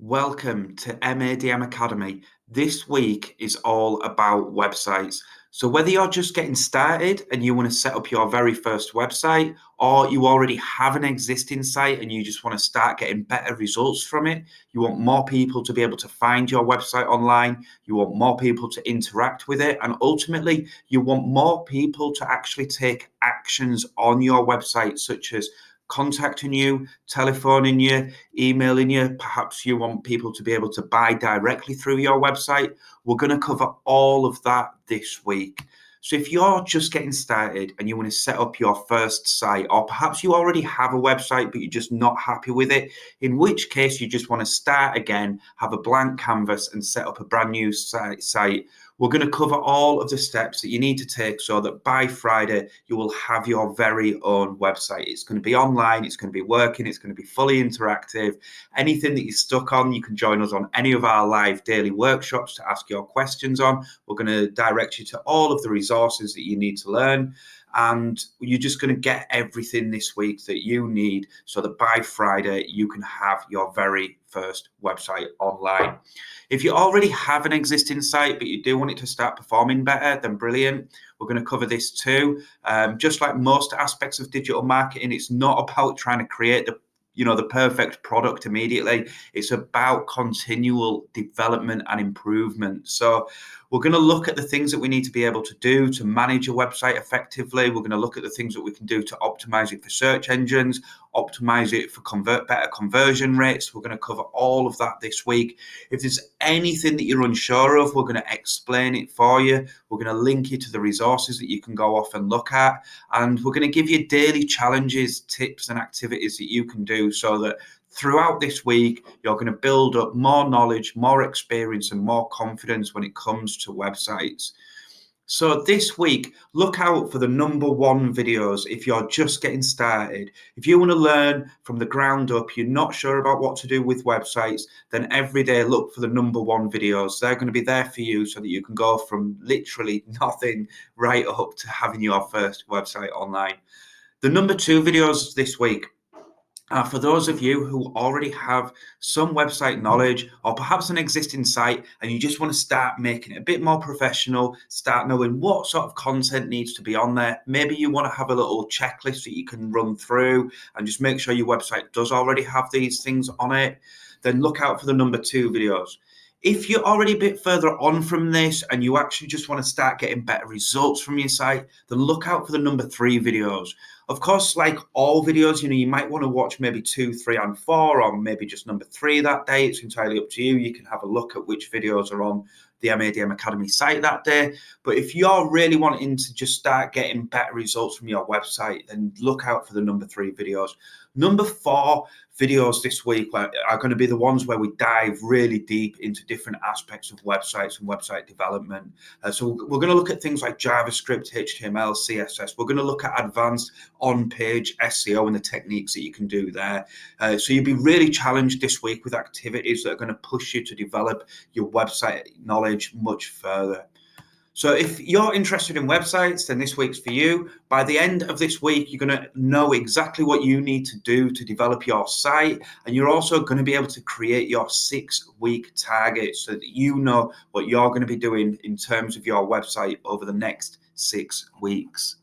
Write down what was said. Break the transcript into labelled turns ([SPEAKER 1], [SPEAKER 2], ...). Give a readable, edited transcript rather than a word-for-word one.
[SPEAKER 1] Welcome to MADM Academy. This week is all about websites. So, whether you're just getting started and you want to set up your very first website, or you already have an existing site and you just want to start getting better results from it, you want more people to be able to find your website online, you want more people to interact with it, and ultimately, you want more people to actually take actions on your website, such as contacting you, telephoning you, emailing you. Perhaps you want people to be able to buy directly through your website. We're going to cover all of that this week. So if you're just getting started and you want to set up your first site, or perhaps you already have a website but you're just not happy with it, in which case you just want to start again, have a blank canvas and set up a brand new site, we're going to cover all of the steps that you need to take so that by Friday you will have your very own website. It's going to be online, it's going to be working, it's going to be fully interactive. Anything that you're stuck on, you can join us on any of our live daily workshops to ask your questions on. We're going to direct you to all of the resources that you need to learn. And you're just going to get everything this week that you need so that by Friday you can have your very first website online. If you already have an existing site but you do want it to start performing better, then brilliant. We're going to cover this too. Just like most aspects of digital marketing, it's not about trying to create the perfect product immediately. It's about continual development and improvement. So we're going to look at the things that we need to be able to do to manage a website effectively. We're going to look at the things that we can do to optimize it for search engines, optimize it for better conversion rates. We're going to cover all of that this week. If there's anything that you're unsure of, we're going to explain it for you. We're going to link you to the resources that you can go off and look at. And we're going to give you daily challenges, tips, and activities that you can do so that throughout this week, you're going to build up more knowledge, more experience, and more confidence when it comes to websites. So this week, look out for the number one videos if you're just getting started. If you want to learn from the ground up, you're not sure about what to do with websites, then every day look for the number one videos. They're going to be there for you so that you can go from literally nothing right up to having your first website online. The number two videos this week, for those of you who already have some website knowledge or perhaps an existing site and you just want to start making it a bit more professional, start knowing what sort of content needs to be on there. Maybe you want to have a little checklist that you can run through and just make sure your website does already have these things on it. Then look out for the number two videos. If you're already a bit further on from this and you actually just want to start getting better results from your site, then look out for the number three videos. Of course, like all videos, you might want to watch maybe 2, 3, and 4, or maybe just number 3 that day. It's entirely up to you. You can have a look at which videos are on the MADM Academy site that day. But if you're really wanting to just start getting better results from your website, then look out for the number 3 videos. Number 4 videos this week are going to be the ones where we dive really deep into different aspects of websites and website development. So we're going to look at things like JavaScript, HTML, CSS. We're going to look at advanced on-page SEO and the techniques that you can do there. So you'll be really challenged this week with activities that are going to push you to develop your website knowledge much further. So if you're interested in websites, then this week's for you. By the end of this week, you're going to know exactly what you need to do to develop your site. And you're also going to be able to create your 6-week target so that you know what you're going to be doing in terms of your website over the next 6 weeks.